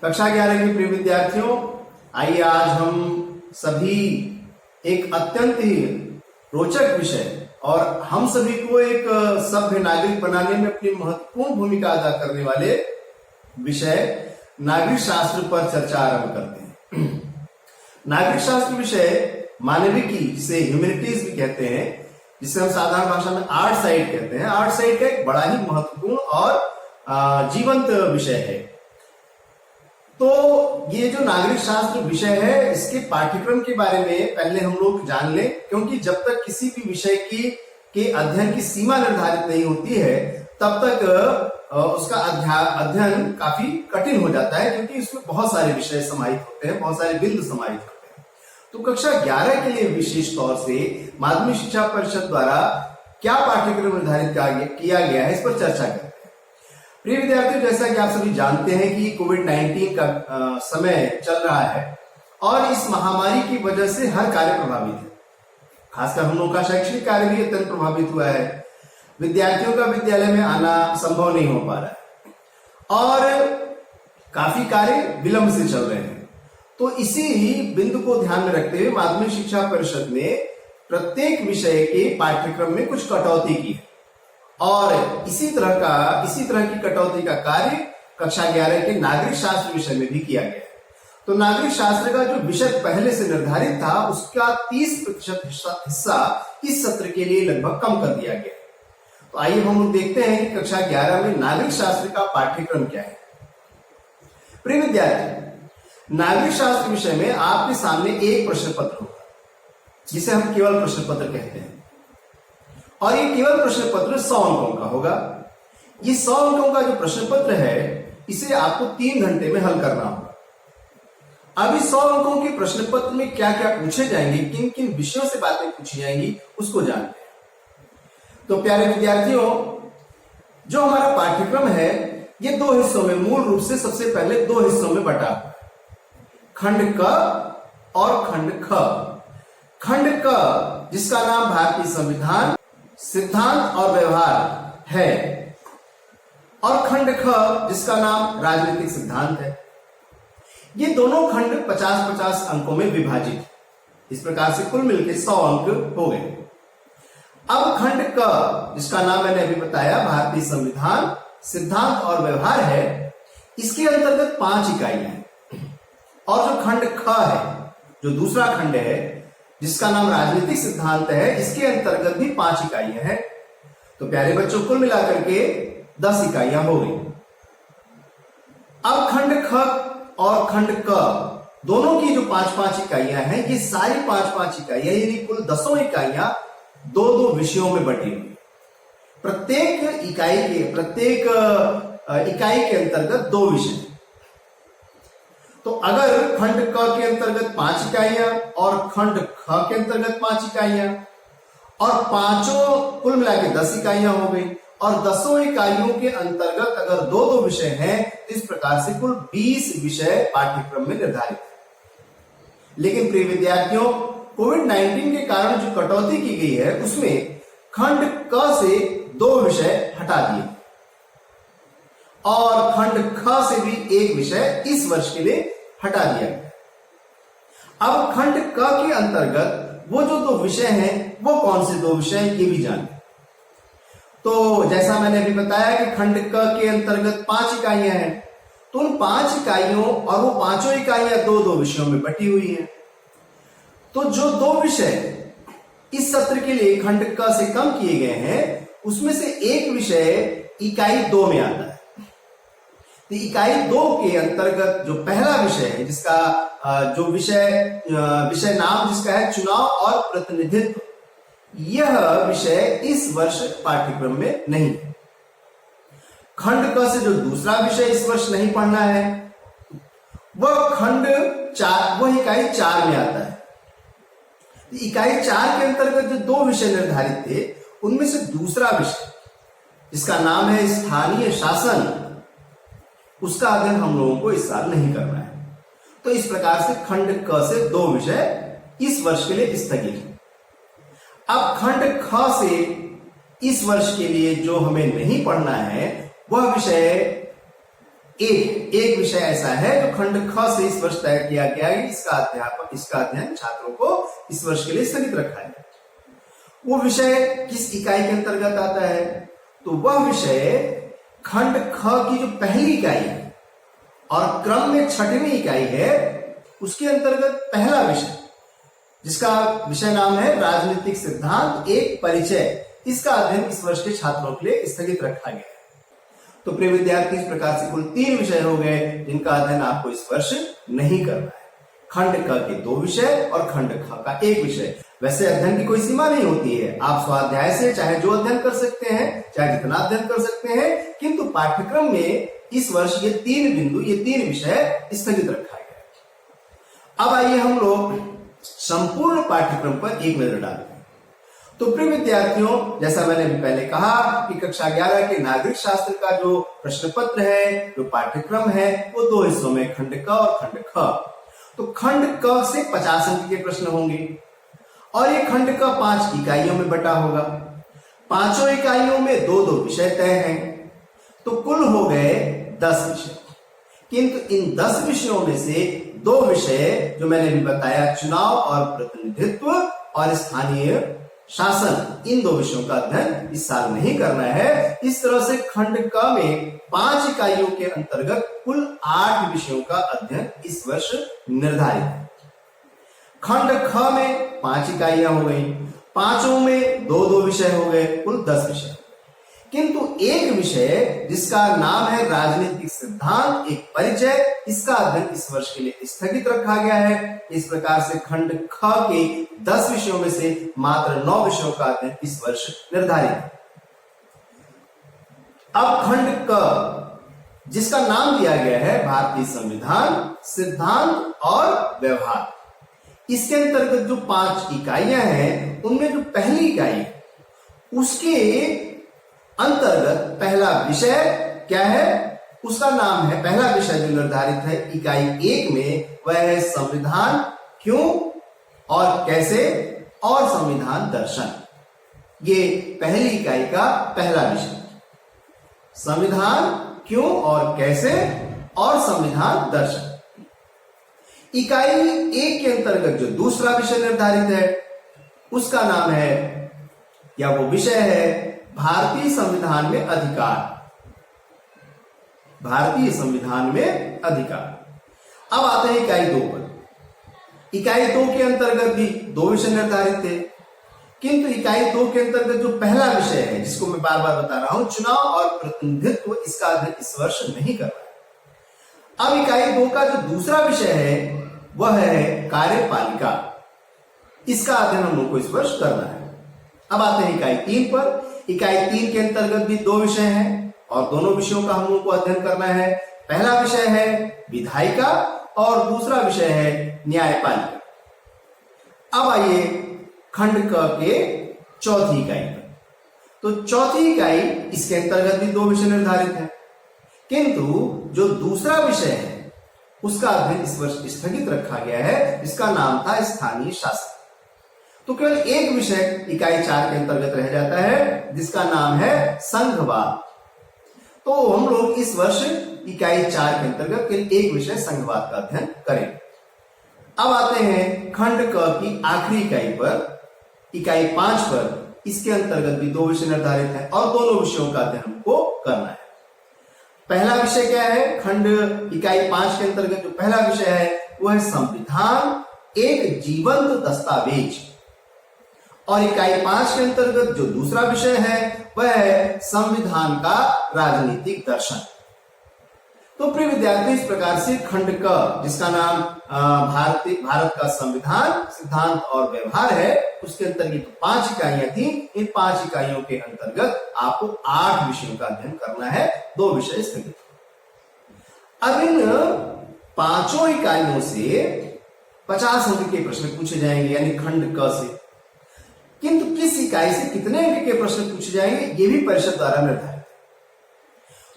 कक्षा 11 के प्रिय विद्यार्थियों, आइए आज हम सभी एक अत्यंत ही रोचक विषय और हम सभी को एक सभ्य नागरिक बनाने में अपनी महत्वपूर्ण भूमिका अदा करने वाले विषय नागरिक शास्त्र पर चर्चा आरंभ करते हैं। नागरिक शास्त्र विषय मानविकी, जिसे ह्यूमैनिटीज भी कहते हैं, जिसे हम साधारण भाषा में आर्ट साइड कहते हैं। आर्ट साइड का एक बड़ा ही महत्वपूर्ण और जीवंत विषय है। तो ये जो नागरिक शास्त्र विषय है, इसके पाठ्यक्रम के बारे में पहले हम लोग जान लें, क्योंकि जब तक किसी भी विषय के अध्ययन की सीमा निर्धारित नहीं होती है तब तक उसका अध्ययन काफी कठिन हो जाता है, क्योंकि इसमें बहुत सारे विषय समाहित होते हैं, बहुत सारे बिंदु समाहित होते हैं। तो कक्षा 11 के लिए विशेष तौर से माध्यमिक शिक्षा परिषद द्वारा क्या पाठ्यक्रम निर्धारित किया गया है, इस पर चर्चा करते हैं। प्रिय विद्यार्थियों, जैसा कि आप सभी जानते हैं कि कोविड-19 का समय चल रहा है और इस महामारी की वजह से हर कार्य प्रभावित है। खासकर हम लोगों का शैक्षणिक कार्य भी अत्यंत प्रभावित हुआ है। विद्यार्थियों का विद्यालय में आना संभव नहीं हो पा रहा है और काफी कार्य विलंब से चल रहे हैं। तो इसी बिंदु को ध्यान में रखते हुए माध्यमिक शिक्षा परिषद ने प्रत्येक विषय के पाठ्यक्रम में कुछ कटौती की है और इसी तरह की कटौती का कार्य कक्षा 11 के नागरिक शास्त्र विषय में भी किया गया है। तो नागरिक शास्त्र का जो विषय पहले से निर्धारित था, उसका 30% हिस्सा इस सत्र के लिए लगभग कम कर दिया गया। तो आइए हम लोग देखते हैं कि कक्षा 11 में नागरिक शास्त्र का पाठ्यक्रम क्या है। प्रिय विद्यार्थी, नागरिक शास्त्र विषय में आपके सामने एक प्रश्न पत्र होगा, जिसे हम केवल प्रश्न पत्र कहते हैं, और ये केवल प्रश्न पत्र 100 अंकों का होगा। ये 100 अंकों का जो प्रश्न पत्र है, इसे आपको 3 घंटे में हल करना होगा। अब इस 100 अंकों के प्रश्न पत्र में क्या क्या पूछे जाएंगे, किन किन विषयों से बातें पूछी जाएंगी, उसको जानते हैं। तो प्यारे विद्यार्थियों, जो हमारा पाठ्यक्रम है, ये 2 हिस्सों में, मूल रूप से सबसे पहले 2 हिस्सों में बटा हुआ है, खंड क और खंड ख। खंड क, जिसका नाम भारतीय संविधान, सिद्धांत और व्यवहार है, और खंड ख, जिसका नाम राजनीतिक सिद्धांत है। ये दोनों खंड 50-50 अंकों में विभाजित है। इस प्रकार से कुल मिलकर 100 अंक हो गए। अब खंड क, जिसका नाम मैंने अभी बताया, भारतीय संविधान, सिद्धांत और व्यवहार है, इसके अंतर्गत 5 इकाइयां हैं। और जो खंड ख है, जो दूसरा खंड है, जिसका नाम राजनीतिक सिद्धांत है, इसके अंतर्गत भी 5 इकाइयां हैं। तो प्यारे बच्चों, कुल मिलाकर के 10 इकाइयां हो गई। अब खंड ख और खंड क दोनों की जो 5-5 इकाइयां हैं, ये सारी 5-5 इकाइयां, यानी कुल 10 इकाइयां 2-2 विषयों में बटी हुई। प्रत्येक इकाई के अंतर्गत 2 विषय। तो अगर खंड क के अंतर्गत 5 इकाइयां और खंड ख के अंतर्गत 5 इकाइयां, और पांचों कुल मिलाकर 10 इकाइयां हो गई, और 10 इकाइयों के अंतर्गत अगर 2-2 विषय हैं, इस प्रकार से कुल 20 विषय पाठ्यक्रम में निर्धारित है। लेकिन प्रिय विद्यार्थियों, कोविड-19 के कारण जो कटौती की गई है, उसमें खंड क से 2 विषय हटा दिए और खंड ख से भी 1 विषय इस वर्ष के लिए हटा दिया गया। अब खंड क के अंतर्गत वो जो 2 विषय हैं, वो कौन से 2 विषय, ये भी जानें। तो जैसा मैंने अभी बताया कि खंड क के अंतर्गत 5 इकाइयां हैं, तो उन 5 इकाइयों और वो 5 इकाइयां 2-2 विषयों में बटी हुई हैं। तो जो 2 विषय इस सत्र के लिए खंड क से कम किए गए हैं, उसमें से 1 विषय इकाई 2 में आता है। तो इकाई 2 के अंतर्गत जो पहला विषय है, जिसका जो विषय नाम जिसका है चुनाव और प्रतिनिधित्व, यह विषय इस वर्ष पाठ्यक्रम में नहीं है। खंड क से जो दूसरा विषय इस वर्ष नहीं पढ़ना है, वह खंड 4, वह इकाई 4 में आता है। इकाई 4 के अंतर्गत जो 2 विषय निर्धारित थे, उनमें से दूसरा विषय, जिसका नाम है स्थानीय शासन, उसका अध्ययन हम लोगों को इस साल नहीं करना है। तो इस प्रकार से खंड क से 2 विषय इस वर्ष के लिए स्थगित है। अब खंड ख से इस वर्ष के लिए जो हमें नहीं पढ़ना है, वह विषय एक विषय ऐसा है जो खंड ख से इस वर्ष तय किया गया है, इसका अध्ययन छात्रों को इस वर्ष के लिए स्थगित रखा है। वो विषय किस इकाई के अंतर्गत आता है? तो वह विषय खंड ख की जो पहली इकाई है और क्रम में 6वीं इकाई है, उसके अंतर्गत पहला विषय, जिसका विषय नाम है राजनीतिक सिद्धांत एक परिचय, इसका अध्ययन इस वर्ष के छात्रों के लिए स्थगित रखा गया है। तो प्रिय विद्यार्थी, इस प्रकार से कुल 3 विषय हो गए जिनका अध्ययन आपको इस वर्ष नहीं करना है। खंड क के 2 विषय और खंड ख का 1 विषय। वैसे अध्ययन की कोई सीमा नहीं होती है, आप स्वाध्याय से चाहे जो अध्ययन कर सकते हैं, चाहे जितना अध्ययन कर सकते हैं, किंतु पाठ्यक्रम में इस वर्ष ये 3 बिंदु, ये 3 विषय स्थगित रखा गया है। अब आइए हम लोग संपूर्ण पाठ्यक्रम पर एक नजर डालते हैं। तो प्रिय विद्यार्थियों, जैसा मैंने अभी पहले कहा कि कक्षा 11 के नागरिक शास्त्र का जो प्रश्न पत्र है, जो पाठ्यक्रम है, वो 2 हिस्सों में, खंड क और खंड ख। तो खंड क से 50 अंक के प्रश्न होंगे और ये खंड क 5 इकाइयों में बटा होगा। 5 इकाइयों में 2-2 विषय तय हैं, तो कुल हो गए 10 विषय। किंतु इन 10 विषयों में से 2 विषय जो मैंने भी बताया, चुनाव और प्रतिनिधित्व और स्थानीय शासन, इन 2 विषयों का अध्ययन इस साल नहीं करना है। इस तरह से खंड क में 5 इकाइयों के अंतर्गत कुल 8 विषयों का अध्ययन इस वर्ष निर्धारित है। खंड ख में 5 इकाइयां हो गई, 5 में 2-2 विषय हो गए, कुल 10 विषय। किंतु एक विषय जिसका नाम है राजनीतिक सिद्धांत एक परिचय, इसका अध्ययन इस वर्ष के लिए स्थगित रखा गया है। इस प्रकार से खंड ख के 10 विषयों में से मात्र 9 विषयों का अध्ययन इस वर्ष निर्धारित है। अब खंड क, जिसका नाम दिया गया है भारतीय संविधान, सिद्धांत और व्यवहार, इसके अंतर्गत जो 5 इकाइयां हैं, उनमें जो पहली इकाई है उसके अंतर्गत पहला विषय क्या है? उसका नाम है, पहला विषय जो निर्धारित है इकाई 1 में, वह है संविधान क्यों और कैसे और संविधान दर्शन। ये पहली इकाई का पहला विषय, संविधान क्यों और कैसे और संविधान दर्शन। इकाई 1 के अंतर्गत जो दूसरा विषय निर्धारित है, उसका नाम है, या वो विषय है, भारतीय संविधान में अधिकार। भारतीय संविधान में अधिकार। अब आते हैं इकाई 2 पर। इकाई 2 के अंतर्गत भी 2 विषय निर्धारित थे, किंतु इकाई 2 के अंतर्गत जो पहला विषय है, जिसको मैं बार बार बता रहा हूं, चुनाव और प्रतिनिधित्व, इसका अध्ययन इस वर्ष नहीं कर रहा है। अब इकाई 2 का जो दूसरा विषय है, वह है कार्यपालिका। इसका अध्ययन हम लोग को इस वर्ष करना है। अब आते हैं इकाई 3 पर। इकाई 3 के अंतर्गत भी 2 विषय हैं और दोनों विषयों का हम लोग को अध्ययन करना है। पहला विषय है विधायिका और दूसरा विषय है न्यायपालिका। अब आइए खंड क के चौथी इकाई पर। तो चौथी इकाई, इसके अंतर्गत भी 2 विषय निर्धारित हैं, किंतु जो दूसरा विषय है उसका अध्ययन इस वर्ष स्थगित रखा गया है, जिसका नाम था स्थानीय शासन। तो केवल एक विषय इकाई 4 के अंतर्गत रह जाता है, जिसका नाम है संघवाद। तो हम लोग इस वर्ष इकाई 4 के अंतर्गत केवल एक विषय संघवाद का अध्ययन करेंगे। अब आते हैं खंड क की आखिरी इकाई पर, इकाई 5 पर। इसके अंतर्गत भी 2 विषय निर्धारित हैं और दोनों विषयों का अध्ययन हमको करना है। पहला विषय क्या है? खंड इकाई 5 के अंतर्गत जो पहला विषय है वो है संविधान एक जीवंत दस्तावेज, और इकाई 5 के अंतर्गत जो दूसरा विषय है वह है संविधान का राजनीतिक दर्शन। तो प्रिय विद्यार्थी, इस प्रकार से खंड क, जिसका नाम भारत का संविधान, सिद्धांत और व्यवहार है, उसके अंतर्गत 5 इकाइयां थी। इन 5 इकाइयों के अंतर्गत आपको 8 विषयों का अध्ययन करना है, 2 विषय स्थगित। अब इन 5 इकाइयों से 50 अंक के प्रश्न पूछे जाएंगे, यानी खंड क से। किंतु किस इकाई से कितने अंक के प्रश्न पूछे जाएंगे, ये भी परिषद द्वारा निर्धारित है।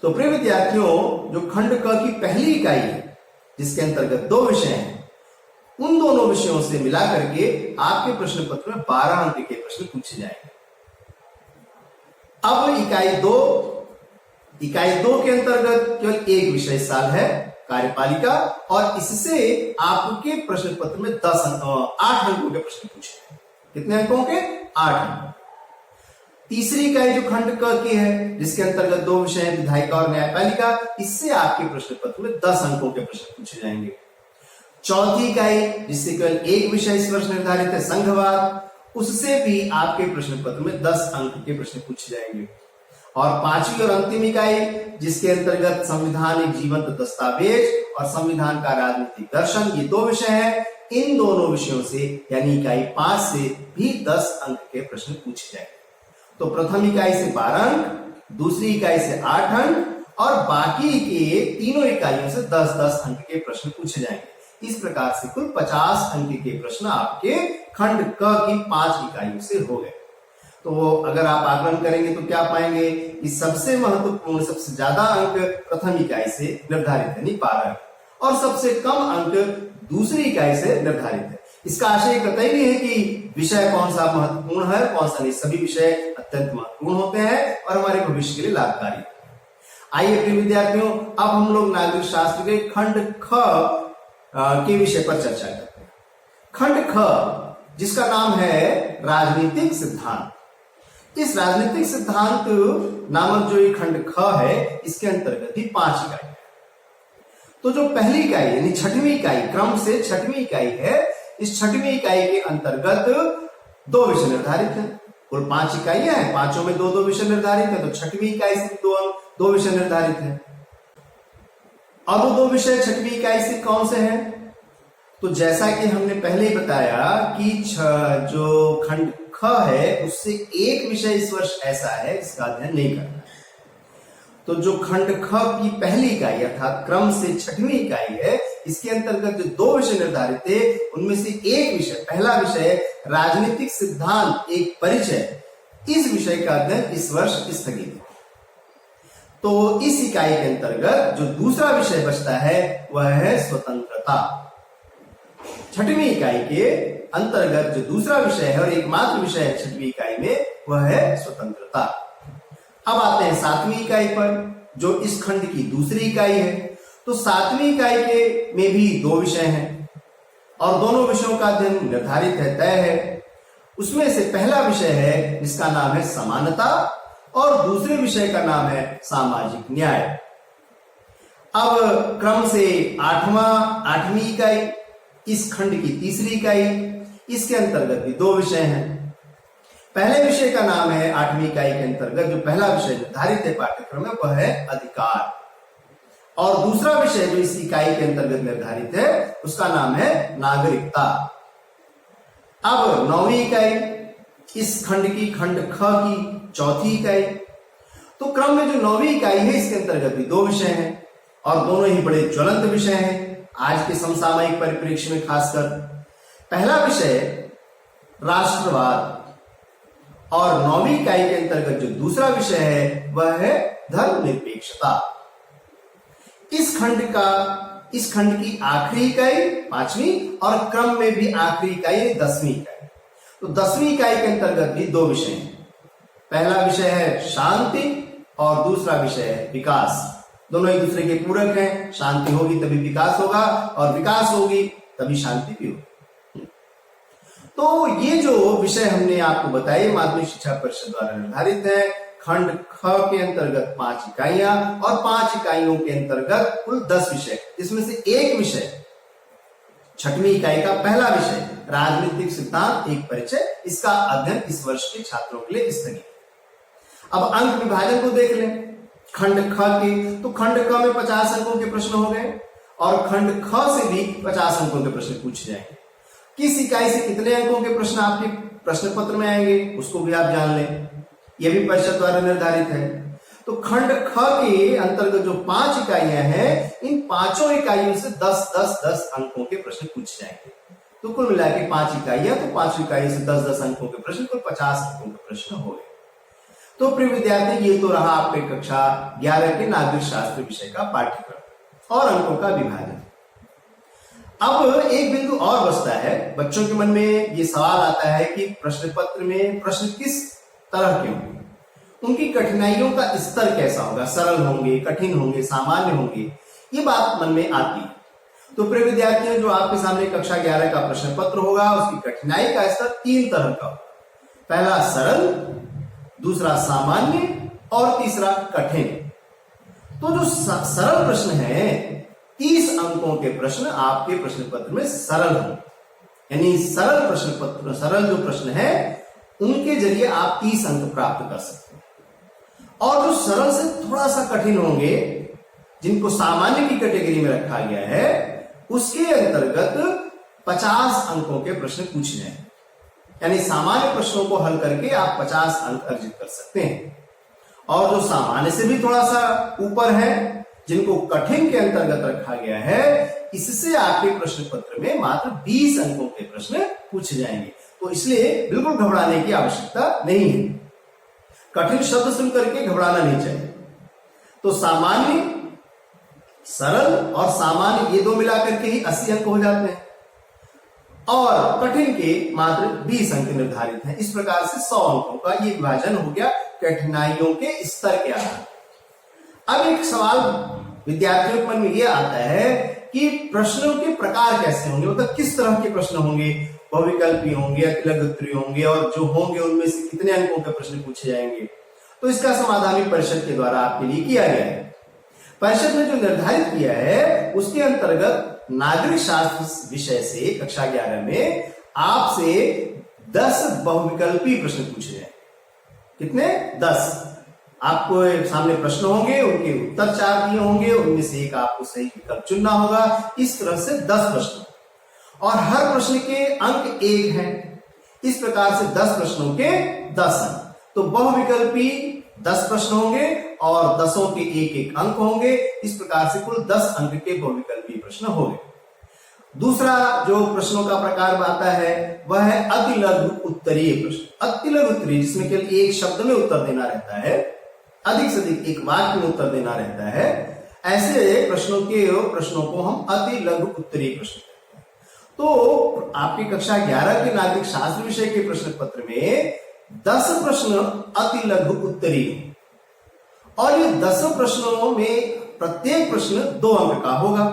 तो प्रिय विद्यार्थियों, जो खंड क की पहली इकाई है, जिसके अंतर्गत 2 विषय हैं, उन दोनों विषयों से मिलाकर के आपके प्रश्न पत्र में 12 अंक के प्रश्न पूछे जाएंगे। अब इकाई 2 इकाई 2 के अंतर्गत केवल एक विषय साल है कार्यपालिका, और इससे आपके प्रश्न पत्र में 8 अंकों के प्रश्न पूछे। कितने अंकों के? 8 अंक। तीसरी इकाई जो खंड क की है, जिसके अंतर्गत 2 विषय हैं विधायिका और न्यायपालिका, इससे आपके प्रश्न पत्र में 10 अंकों के प्रश्न पूछे जाएंगे। चौथी इकाई जिससे केवल एक विषय इस वर्ष निर्धारित है संघवाद, उससे भी आपके प्रश्न पत्र में 10 अंक के प्रश्न पूछे जाएंगे। और पांचवी और अंतिम इकाई जिसके अंतर्गत संविधान एक जीवंत दस्तावेज और संविधान का राजनीतिक दर्शन, ये 2 विषय हैं। इन दोनों विषयों से यानी इकाई 5 से भी 10 अंक के प्रश्न पूछे जाएंगे। तो प्रथम इकाई से 12 अंक, दूसरी इकाई से 8 अंक और बाकी के तीनों इकाइयों से 10-10 अंक के प्रश्न पूछे जाएंगे। इस प्रकार से कुल 50 अंक के प्रश्न आपके खंड क की 5 इकाइयों से हो गए। तो अगर आप आकलन करेंगे तो क्या पाएंगे कि सबसे महत्वपूर्ण, सबसे ज्यादा अंक प्रथम इकाई से निर्धारित है, नहीं 12 अंक, और सबसे कम अंक दूसरी इकाई से निर्धारित है। इसका आशय कतई नहीं है कि विषय कौन सा महत्वपूर्ण है, कौन सा नहीं। सभी विषय अत्यंत महत्वपूर्ण होते हैं और हमारे भविष्य के लिए लाभकारी। आइए प्रिय विद्यार्थियों, अब हम लोग नागरिक शास्त्र के खंड ख के विषय पर चर्चा करते हैं। खंड ख जिसका नाम है राजनीतिक सिद्धांत। इस राजनीतिक सिद्धांत नामक जो ये खंड ख है, इसके अंतर्गत ही 5 इकाई है। तो जो पहली इकाई यानी 6वीं इकाई, क्रम से 6वीं इकाई है, इस 6वीं इकाई के अंतर्गत 2 विषय निर्धारित हैं। कुल 5 इकाइयां हैं, पांचों में 2-2 विषय निर्धारित है। तो 6वीं इकाई से 2 विषय निर्धारित है। अब वो 2 विषय 6वीं इकाई से कौन से हैं? तो जैसा कि हमने पहले ही बताया कि जो खंड ख है उससे एक विषय इस वर्ष ऐसा है जिसका अध्ययन नहीं करना है। तो जो खंड ख की पहली इकाई अर्थात क्रम से 6वीं इकाई है, इसके अंतर्गत जो 2 विषय निर्धारित थे, उनमें से एक विषय, पहला विषय राजनीतिक सिद्धांत एक परिचय, इस विषय का अध्ययन इस वर्ष स्थगित है। तो इस इकाई के अंतर्गत जो दूसरा विषय बचता है वह है स्वतंत्रता। 6वीं इकाई के अंतर्गत जो दूसरा विषय है और एकमात्र विषय है 6वीं इकाई में, वह है स्वतंत्रता। अब आते हैं 7वीं इकाई पर, जो इस खंड की दूसरी इकाई है। तो 7वीं इकाई के में भी 2 विषय हैं और दोनों विषयों का अध्ययन निर्धारित है, तय है। उसमें से पहला विषय है जिसका नाम है समानता और दूसरे विषय का नाम है सामाजिक न्याय। अब क्रम से 8वीं इकाई, इस खंड की तीसरी इकाई, इसके अंतर्गत भी 2 विषय हैं। पहले विषय का नाम है 8वीं इकाई के अंतर्गत जो पहला विषय निर्धारित है पाठ्यक्रम में, वह है अधिकार, और दूसरा विषय जो इस इकाई के अंतर्गत निर्धारित है उसका नाम है नागरिकता। अब 9वीं इकाई, इस खंड की खंड ख की चौथी इकाई। तो क्रम में जो 9वीं इकाई है इसके अंतर्गत भी 2 विषय हैं और दोनों ही बड़े ज्वलंत विषय हैं आज के समसामयिक परिप्रेक्ष्य में। खासकर पहला विषय राष्ट्रवाद और 9वीं इकाई के अंतर्गत जो दूसरा विषय है वह है धर्मनिरपेक्षता। इस खंड की आखिरी इकाई 5वीं और क्रम में भी आखिरी इकाई 10वीं इकाई। तो 10वीं इकाई के अंतर्गत भी 2 विषय हैं। पहला विषय है शांति और दूसरा विषय है विकास। दोनों एक दूसरे के पूरक हैं। शांति होगी तभी विकास होगा और विकास होगी तभी शांति भी होगी। तो ये जो विषय हमने आपको बताए माध्यमिक शिक्षा परिषद द्वारा निर्धारित है। खंड ख के अंतर्गत 5 इकाइयां और 5 इकाइयों के अंतर्गत कुल 10 विषय, इसमें से एक विषय 6वीं इकाई का पहला विषय राजनीतिक सिद्धांत एक परिचय, इसका अध्ययन इस वर्ष के छात्रों के लिए स्थगित। अब अंक विभाजन को देख लें खंड ख के। तो खंड क में 50 अंकों के प्रश्न हो गए और खंड ख से भी 50 अंकों के प्रश्न पूछे जाएंगे। किस इकाई से कितने अंकों के प्रश्न आपके प्रश्न पत्र में आएंगे उसको भी आप जान लें, यह भी परिषद द्वारा निर्धारित है। तो खंड ख के अंतर्गत जो 5 इकाइयां हैं, इन 5 इकाइयों से 10-10-10 अंकों के प्रश्न पूछे जाएंगे। तो कुल मिला के 5 इकाइयां, तो 5 इकाइयों से 10-10 अंकों के प्रश्न, कुल 50 अंकों के प्रश्न हो गए। तो प्रिय विद्यार्थी, ये तो रहा आपके कक्षा 11 के नागरिक शास्त्र विषय का पाठ्यक्रम और अंकों का विभाजन। अब एक बिंदु और बचता है, बच्चों के मन में ये सवाल आता है कि प्रश्न पत्र में प्रश्न किस तरह के होंगे। उनकी कठिनाइयों का स्तर कैसा होगा, सरल होंगे, कठिन होंगे, सामान्य होंगे, ये बात मन में आती है। तो प्रिय विद्यार्थियों, जो आपके सामने कक्षा 11 का प्रश्न पत्र होगा, उसकी कठिनाई का स्तर 3 तरह का होगा। पहला सरल, दूसरा सामान्य और तीसरा कठिन। तो जो सरल प्रश्न है, 30 अंकों के प्रश्न आपके प्रश्न पत्र में सरल होंगे, यानी सरल प्रश्न पत्र, सरल जो प्रश्न है उनके जरिए आप 30 अंक प्राप्त कर सकते हैं। और जो सरल से थोड़ा सा कठिन होंगे, जिनको सामान्य की कैटेगरी में रखा गया है, उसके अंतर्गत 50 अंकों के प्रश्न पूछे जाएंगे, यानी सामान्य प्रश्नों को हल करके आप 50 अंक अर्जित कर सकते हैं। और जो सामान्य से भी थोड़ा सा ऊपर है, जिनको कठिन के अंतर्गत रखा गया है, इससे आपके प्रश्न पत्र में मात्र 20 अंकों के प्रश्न पूछे जाएंगे। तो इसलिए बिल्कुल घबराने की आवश्यकता नहीं है, कठिन शब्द सुन करके घबराना नहीं चाहिए। तो सामान्य, सरल और सामान्य ये दो मिलाकर के ही 80 अंक हो जाते हैं, और कठिन के मात्र 20 अंक निर्धारित हैं। इस प्रकार से 100 अंकों का ये विभाजन हो गया कठिनाइयों के स्तर के आधार। अब एक सवाल विद्यार्थियों के मन में यह आता है कि प्रश्नों के प्रकार कैसे होंगे, मतलब किस तरह के प्रश्न होंगे, बहुविकल्पी होंगे, अतिलघु उत्तरीय होंगे, और जो होंगे उनमें से कितने अंकों के प्रश्न पूछे जाएंगे। तो इसका समाधान भी परिषद के द्वारा आपके लिए किया गया है। परिषद ने जो निर्धारित किया है, उसके अंतर्गत नागरिक शास्त्र विषय से कक्षा 11 में आपसे 10 बहुविकल्पी प्रश्न पूछे जाएंगे। कितने? 10। आपको सामने प्रश्न होंगे, उनके उत्तर 4 दिए होंगे, उनमें से एक आपको सही विकल्प चुनना होगा। इस तरह से 10 प्रश्न, और हर प्रश्न के अंक 1 हैं। इस प्रकार से 10 प्रश्नों के 10 अंक। तो बहुविकल्पी 10 प्रश्न होंगे और 10 के 1-1 अंक होंगे। इस प्रकार से कुल 10 अंक के बहुविकल्पी प्रश्न होंगे। दूसरा जो प्रश्नों का प्रकार आता है वह है अतिलघु उत्तरीय प्रश्न। अतिलघु उत्तरीय, जिसमें केवल एक शब्द में उत्तर देना रहता है, अधिक से अधिक एक वाक्य में उत्तर देना रहता है, ऐसे प्रश्नों को हम अतिलघु उत्तरीय प्रश्न कहते हैं। तो आपकी कक्षा 11 के नागरिक शास्त्र विषय के प्रश्न पत्र में 10 प्रश्न अतिलघु उत्तरीय, और ये 10 प्रश्नों में प्रत्येक प्रश्न 2 अंक का होगा।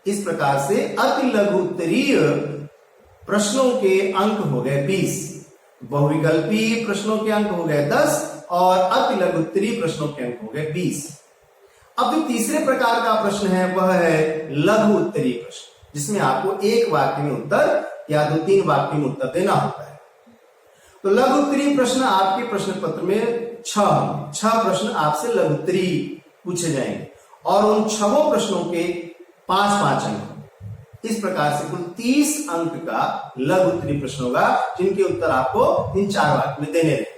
इस प्रकार से अतिलघु उत्तरीय प्रश्नों के अंक हो गए 20, बहुविकल्पी प्रश्नों के अंक हो गए 10, और अतिलघु उत्तरीय प्रश्नों के अंक हो गए 20। अब जो तीसरे प्रकार का प्रश्न है वह है लघु उत्तरीय प्रश्न, जिसमें आपको एक वाक्य में उत्तर या 2-3 वाक्य में उत्तर देना होता है। तो लघु उत्तरीय प्रश्न आपके प्रश्न पत्र में 6 प्रश्न आपसे लघु उत्तरीय पूछे जाएंगे, और उन 6 प्रश्नों के 5-5 अंक। इस प्रकार से कुल 30 अंक का लघु उत्तरीय प्रश्न होगा, जिनके उत्तर आपको इन 4 वाक्य में देने हैं।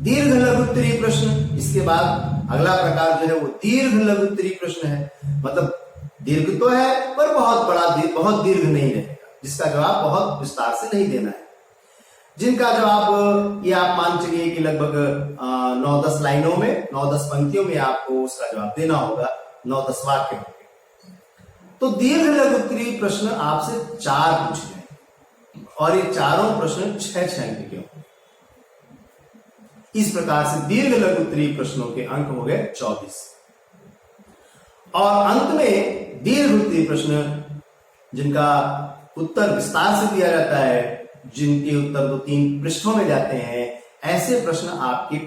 दीर्घ लघु उत्तरीय प्रश्न, इसके बाद अगला प्रकार जो है वो दीर्घ लघु उत्तरीय प्रश्न है। मतलब दीर्घ तो है पर बहुत दीर्घ नहीं रहेगा, जिसका जवाब बहुत विस्तार से नहीं देना है, जिनका जवाब ये आप मान चलिए कि लगभग 9-10 लाइनों में, 9-10 पंक्तियों में आपको उसका जवाब देना होगा, 9-10 वाक्य होंगे। तो दीर्घ लघु उत्तरीय प्रश्न आपसे 4 पूछे जाएंगे, और ये चारों प्रश्न 6-6 अंक के होंगे। इस प्रकार से दीर्घ लघु उत्तरीय प्रश्नों के अंक हो गए 24, और अंत में दीर्घ उत्तरीय प्रश्न जिनका उत्तर विस्तार से दिया जाता है, जिनके उत्तर 2-3 पृष्ठों में जाते हैं, ऐसे प्रश्न आपके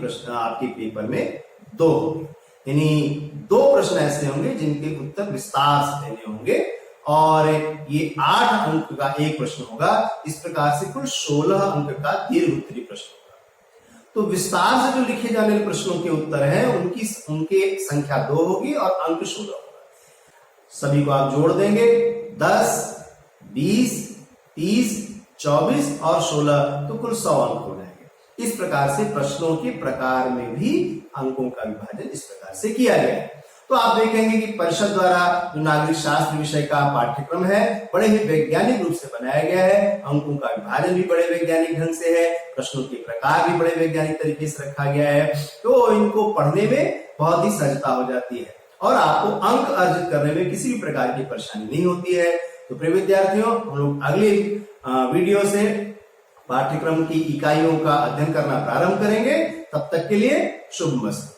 पेपर में 2 होंगे। यानी 2 प्रश्न ऐसे होंगे जिनके उत्तर विस्तार से देने होंगे, और ये 8 अंक का एक प्रश्न होगा। इस प्रकार से कुल 16 अंक का दीर्घ उत्तरीय प्रश्न होगा। तो विस्तार से जो लिखे जाने वाले प्रश्नों के उत्तर हैं, उनके संख्या 2 होगी और अंक 16 होगा। सभी को आप जोड़ देंगे, 10, 20, 30, 24 और 16, तो कुल 100 अंक हो जाएंगे। इस प्रकार से प्रश्नों के प्रकार में भी अंकों का विभाजन इस प्रकार से किया गया है। तो आप देखेंगे कि परिषद द्वारा जो नागरिक शास्त्र विषय का पाठ्यक्रम है, बड़े ही वैज्ञानिक रूप से बनाया गया है। अंकों का विभाजन भी बड़े वैज्ञानिक ढंग से है, प्रश्नों के प्रकार भी बड़े वैज्ञानिक तरीके से रखा गया है। तो इनको पढ़ने में बहुत ही सहजता हो जाती है, और आपको अंक अर्जित करने में किसी भी प्रकार की परेशानी नहीं होती है। तो प्रिय विद्यार्थियों, हम लोग अगले वीडियो से पाठ्यक्रम की इकाइयों का अध्ययन करना प्रारंभ करेंगे। तब तक के लिए शुभ मस्त।